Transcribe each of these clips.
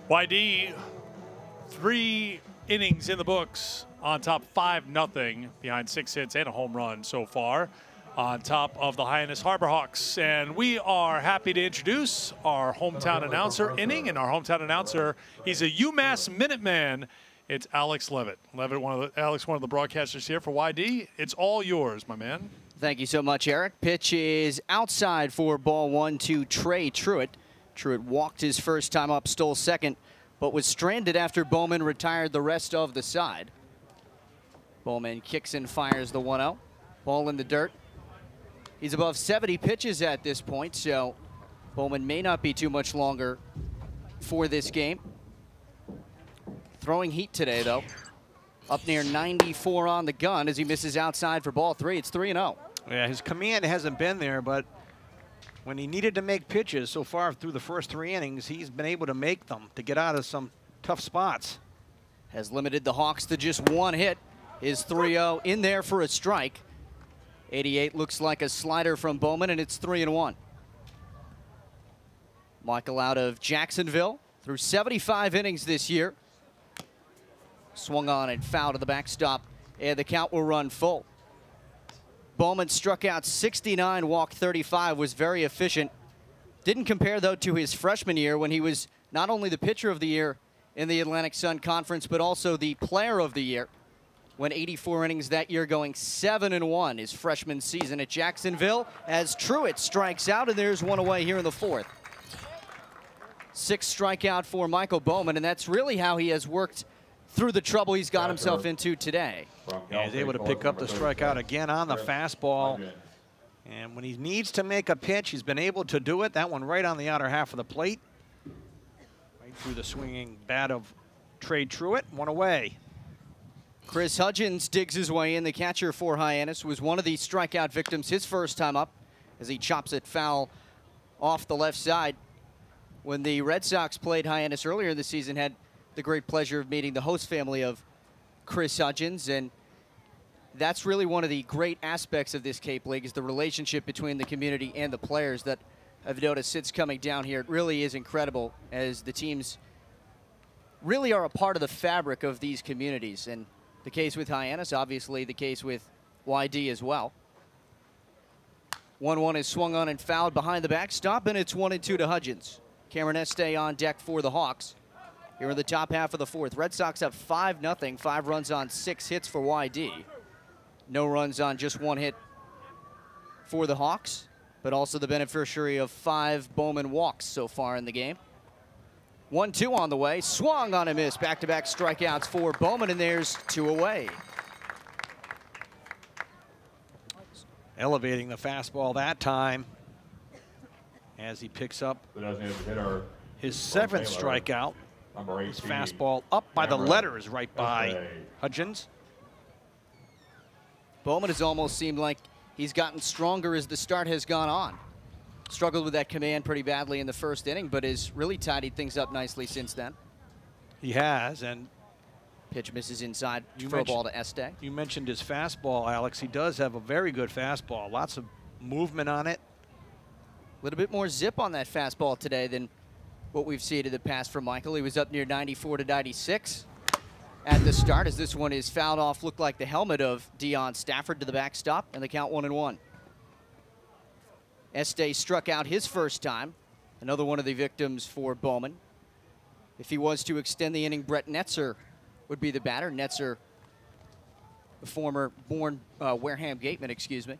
YD, 3 innings in the books, on top 5-0 behind 6 hits and a home run so far, on top of the Hyannis Harbor-Hawks. And we are happy to introduce our hometown announcer inning, and our hometown announcer, he's a UMass Minuteman. It's Alex Levitt. Levitt, one of the broadcasters here for YD. It's all yours, my man. Thank you so much, Eric. Pitch is outside for ball 1 to Trey Truitt. Truitt walked his first time up, stole second, but was stranded after Bowman retired the rest of the side. Bowman kicks and fires the 1-0. Ball in the dirt. He's above 70 pitches at this point, so Bowman may not be too much longer for this game. Throwing heat today, though. Up near 94 on the gun as he misses outside for ball 3. It's 3-0. Yeah, his command hasn't been there, but when he needed to make pitches so far through the first 3 innings, he's been able to make them to get out of some tough spots. Has limited the Hawks to just 1 hit. Is 3-0 in there for a strike. 88 looks like a slider from Bowman, and it's 3-1. Michael out of Jacksonville through 75 innings this year. Swung on and fouled to the backstop, and the count will run full. Bowman struck out 69, walked 35, was very efficient. Didn't compare, though, to his freshman year when he was not only the pitcher of the year in the Atlantic Sun Conference, but also the player of the year. Went 84 innings that year, going 7-1 his freshman season at Jacksonville, as Truitt strikes out, and there's 1 away here in the 4th. 6th strikeout for Michael Bowman, and that's really how he has worked through the trouble he's got himself into today. Yeah, he's able to pick up the strikeout again on the fastball. And when he needs to make a pitch, he's been able to do it. That one right on the outer half of the plate. Right through the swinging bat of Trey Truitt, 1 away. Chris Hudgens digs his way in. The catcher for Hyannis was one of the strikeout victims his first time up as he chops it foul off the left side. When the Red Sox played Hyannis earlier in the season, had the great pleasure of meeting the host family of Chris Hudgens, and that's really one of the great aspects of this Cape League is the relationship between the community and the players that I've noticed since coming down here. It really is incredible as the teams really are a part of the fabric of these communities, and the case with Hyannis, obviously the case with YD as well. 1-1 is swung on and fouled behind the backstop, and it's 1-2 to Hudgens. Cameron Este on deck for the Hawks. Here in the top half of the 4th, Red Sox up 5-0, 5 runs on 6 hits for YD. No runs on just 1 hit for the Hawks, but also the beneficiary of 5 Bowman walks so far in the game. 1-2 on the way, swung on a miss. Back-to-back strikeouts for Bowman, and there's 2 away. Elevating the fastball that time as he picks up his 7th strikeout. His fastball up by the letters right by Hudgens. Bowman has almost seemed like he's gotten stronger as the start has gone on. Struggled with that command pretty badly in the first inning, but has really tidied things up nicely since then. He has, and pitch misses inside, throw ball to Este. You mentioned his fastball, Alex. He does have a very good fastball. Lots of movement on it. A little bit more zip on that fastball today than what we've seen in the past from Michael. He was up near 94 to 96 at the start as this one is fouled off, looked like the helmet of Deion Stafford to the backstop, and the count 1-1. Este struck out his first time, another one of the victims for Bowman. If he was to extend the inning, Brett Netzer would be the batter. Netzer, the former born Wareham Gateman, excuse me.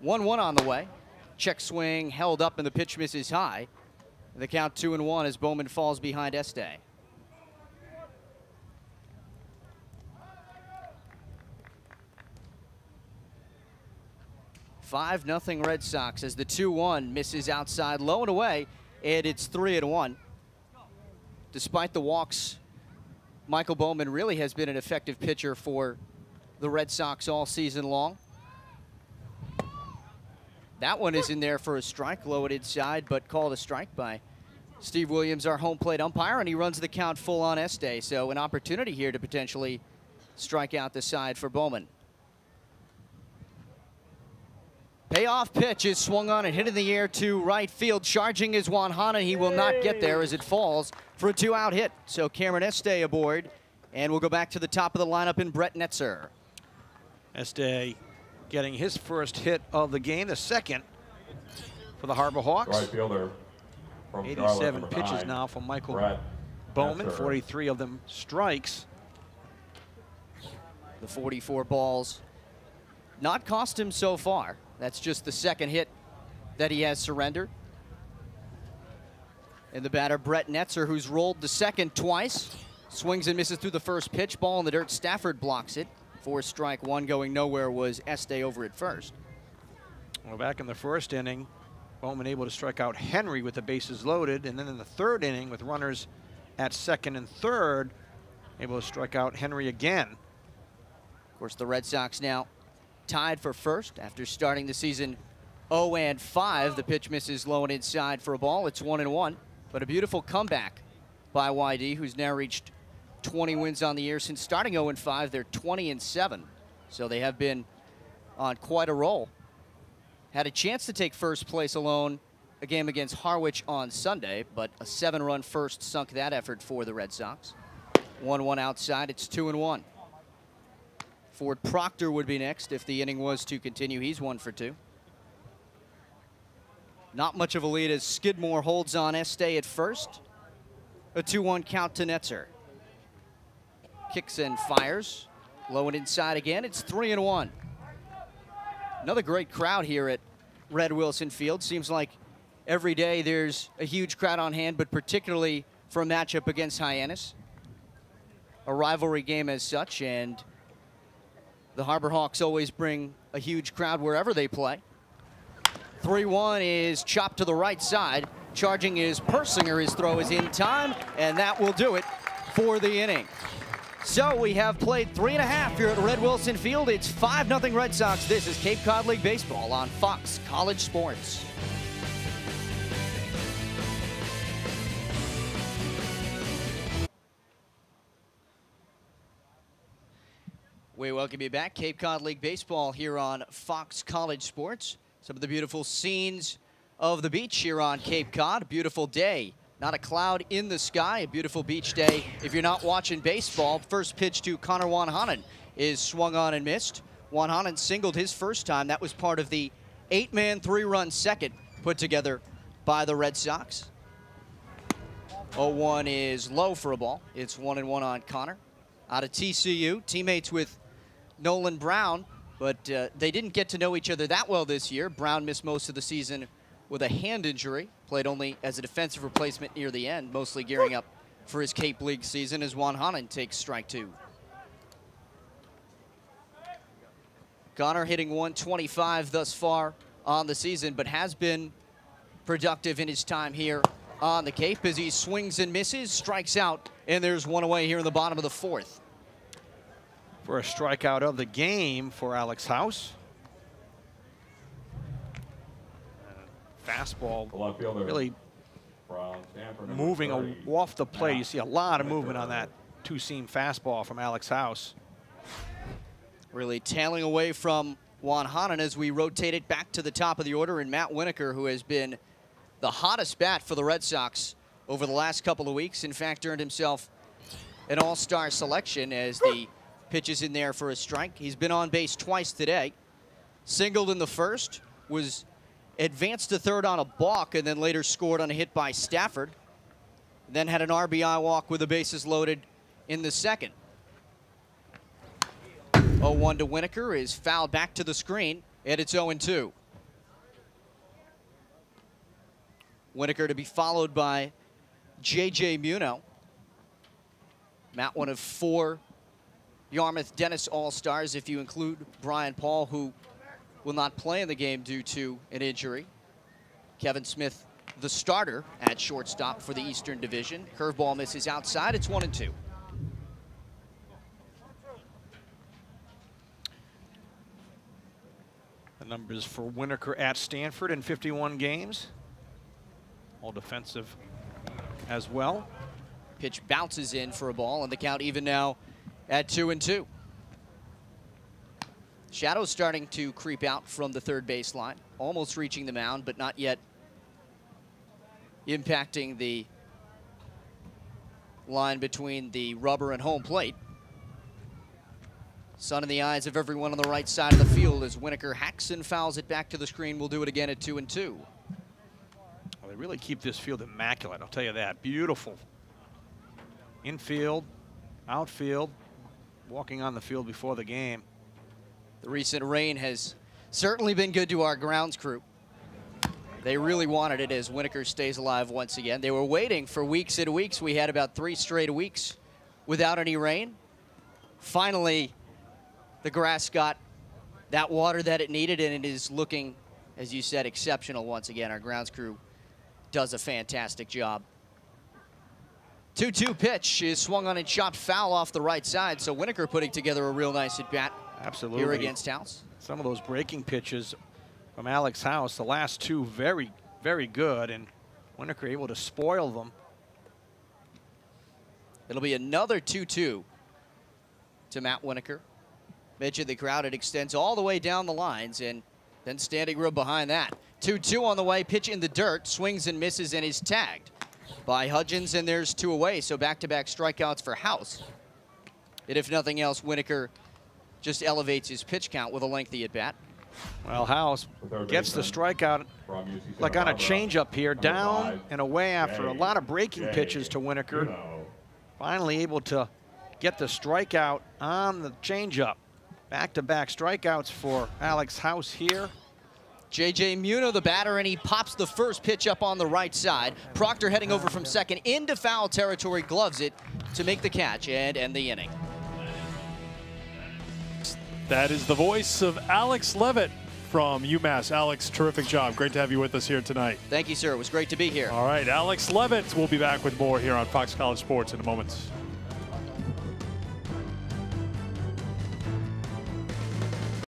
1-1 on the way. Check swing held up and the pitch misses high. The count 2-1 as Bowman falls behind Este. (5-0) Red Sox as the 2-1 misses outside, low and away, and it's 3-1. Despite the walks, Michael Bowman really has been an effective pitcher for the Red Sox all season long. That one is in there for a strike, low and inside, but called a strike by Steve Williams, our home plate umpire, and he runs the count full on Este. So an opportunity here to potentially strike out the side for Bowman. Payoff pitch is swung on and hit in the air to right field. Charging is Juan Hana. He will not get there as it falls for a 2-out hit. So Cameron Este aboard, and we'll go back to the top of the lineup in Brett Netzer. Este getting his first hit of the game, the second for the Harbor Hawks. Right fielder from 87 Charlotte, pitches 9, now from Michael Brett Bowman, Netzer. 43 of them strikes. The 44 balls not cost him so far. That's just the second hit that he has surrendered. And the batter, Brett Netzer, who's rolled the second twice, swings and misses through the first pitch. Ball in the dirt. Stafford blocks it. 4-1 going nowhere was Este over at first. Well, back in the first inning, Bowman able to strike out Henry with the bases loaded, and then in the third inning with runners at second and third, able to strike out Henry again. Of course, the Red Sox now tied for first after starting the season 0-5. The pitch misses low and inside for a ball. It's 1-1, but a beautiful comeback by YD, who's now reached 20 wins on the year since starting 0-5. They're 20-7, so they have been on quite a roll. Had a chance to take first place alone a game against Harwich on Sunday, but a 7-run first sunk that effort for the Red Sox. 1-1 outside. It's 2-1. Ford Proctor would be next if the inning was to continue. He's 1 for 2. Not much of a lead as Skidmore holds on Este at first. A 2-1 count to Netzer. Kicks and fires. Low and inside again. It's 3-1. Another great crowd here at Red Wilson Field. Seems like every day there's a huge crowd on hand, but particularly for a matchup against Hyannis. A rivalry game as such, and the Harbor Hawks always bring a huge crowd wherever they play. 3-1 is chopped to the right side. Charging is Persinger. His throw is in time, and that will do it for the inning. So we have played 3.5 here at Red Wilson Field. It's 5-0 Red Sox. This is Cape Cod League Baseball on Fox College Sports. We welcome you back. Cape Cod League Baseball here on Fox College Sports. Some of the beautiful scenes of the beach here on Cape Cod. A beautiful day. Not a cloud in the sky. A beautiful beach day. If you're not watching baseball, first pitch to Connor Wanhanen is swung on and missed. Wanhanen singled his first time. That was part of the 8-man, 3-run second put together by the Red Sox. 0-1 is low for a ball. It's 1-1 on Connor. Out of TCU, teammates with Nolan Brown, but they didn't get to know each other that well this year. Brown missed most of the season with a hand injury, played only as a defensive replacement near the end, mostly gearing up for his Cape League season as Wanhanen takes strike 2. Connor hitting 125 thus far on the season, but has been productive in his time here on the Cape as he swings and misses, strikes out, and there's one away here in the bottom of the 4th. For a strikeout of the game for Alex House. Fastball really moving off the plate. You see a lot of movement on that two-seam fastball from Alex House. Really tailing away from Wanhanen as we rotate it back to the top of the order, and Matt Winokur, who has been the hottest bat for the Red Sox over the last couple of weeks. In fact, earned himself an all-star selection as the pitch is in there for a strike. He's been on base twice today. Singled in the first, was advanced to third on a balk, and then later scored on a hit by Stafford. Then had an RBI walk with the bases loaded in the second. 0-1 to Winokur is fouled back to the screen, and it's 0-2. Winokur to be followed by J.J. Muno. Matt, one of 4 Yarmouth-Dennis All-Stars, if you include Brian Paul, who will not play in the game due to an injury. Kevin Smith, the starter at shortstop for the Eastern Division. Curveball misses outside. It's 1-2. The numbers for Winokur at Stanford in 51 games. All defensive as well. Pitch bounces in for a ball, and the count even now at 2-2. Shadow's starting to creep out from the third baseline, almost reaching the mound, but not yet impacting the line between the rubber and home plate. Sun in the eyes of everyone on the right side of the field as Winokur hacks and fouls it back to the screen. We'll do it again at 2-2. Well, they really keep this field immaculate, I'll tell you that. Beautiful. Infield, outfield, walking on the field before the game. The recent rain has certainly been good to our grounds crew. They really wanted it as Winokur stays alive once again. They were waiting for weeks and weeks. We had about 3 straight weeks without any rain. Finally, the grass got that water that it needed, and it is looking, as you said, exceptional once again. Our grounds crew does a fantastic job. 2-2 pitch is swung on and chopped foul off the right side, so Winokur putting together a real nice at-bat. Absolutely. Here against House. Some of those breaking pitches from Alex House, the last 2 very, very good, and Winokur able to spoil them. It'll be another 2-2 to Matt Winokur. Mentioned the crowd, it extends all the way down the lines, and then standing room behind that. 2-2 on the way, pitch in the dirt, swings and misses, and is tagged by Hudgens, and there's 2 away, so back-to-back strikeouts for House. And if nothing else, Winokur just elevates his pitch count with a lengthy at-bat. Well, House gets the strikeout like on a changeup here, down and away after a lot of breaking pitches to Winokur. Finally able to get the strikeout on the changeup. Back-to-back strikeouts for Alex House here. J.J. Muno, the batter, and he pops the first pitch up on the right side. Proctor heading over from second into foul territory, gloves it to make the catch and end the inning. That is the voice of Alex Levitt from UMass. Alex, terrific job. Great to have you with us here tonight. Thank you, sir. It was great to be here. All right, Alex Levitt will be back with more here on Fox College Sports in a moment.